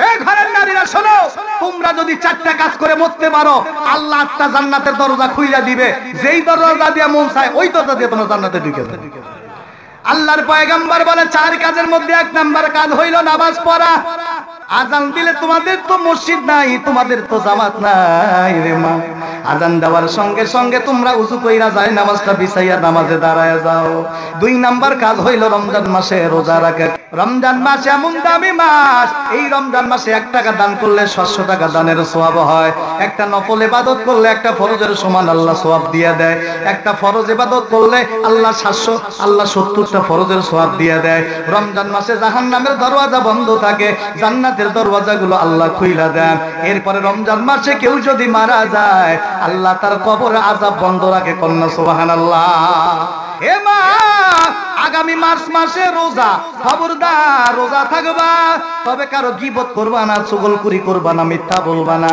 এই ঘরের নারীরা শোনো, তোমরা যদি 4টা কাজ করে মরতে পারো, আল্লাহ 8টা জান্নাতের দরজা খুইলা দিবে। যেই দরজা দিয়ে মন চায় ওই দরজা দিয়ে তোমরা জান্নাতে ঢুকে যাবে। আল্লাহর পয়গম্বর বলে 4 কাজের মধ্যে 1 নাম্বার কাজ হইল নামাজ পড়া। আজান দিলে তোমাদের তো মসজিদ নাই, তোমাদের তো জামাত নাই রে মা। আজান দেওয়ার সঙ্গে সঙ্গে তোমরা উযু কইরা যায় নামাজটা বিছাইয়া নামাজে দাঁড়ায় যাও। 2 নাম্বার কাজ হইল রমজান মাসে রোজা রাখা। রমজান মাস এমন দামি মাস, এই রমজান মাসে 1 টাকা দান করলে 700 টাকা দানের সওয়াব হয়। একটা নফল ইবাদত করলে একটা ফরজের সমান আল্লাহ সওয়াব দিয়ে দেয়। একটা ফরজ ইবাদত করলে আল্লাহ 70টা ফরজের সওয়াব দিয়ে দেয়। রমজান মাসে জাহান্নামের দরওয়াজা বন্ধ থাকে, জান্নাতের দরওয়াজাগুলো আল্লাহ খুইলা দেন। এরপরে রমজান মাসে কেউ যদি মারা যায়, আল্লাহ তার কবরে আযাব বন্ধ রাখে। কন্যা সুবহানাল্লাহ। হে মা, আগামী মার্চ মাসে রোজা, খবরদার রোজা থাকবা, তবে কারো গীবত করবা না, চুগলখুরি করবা না, মিথ্যা বলবা না।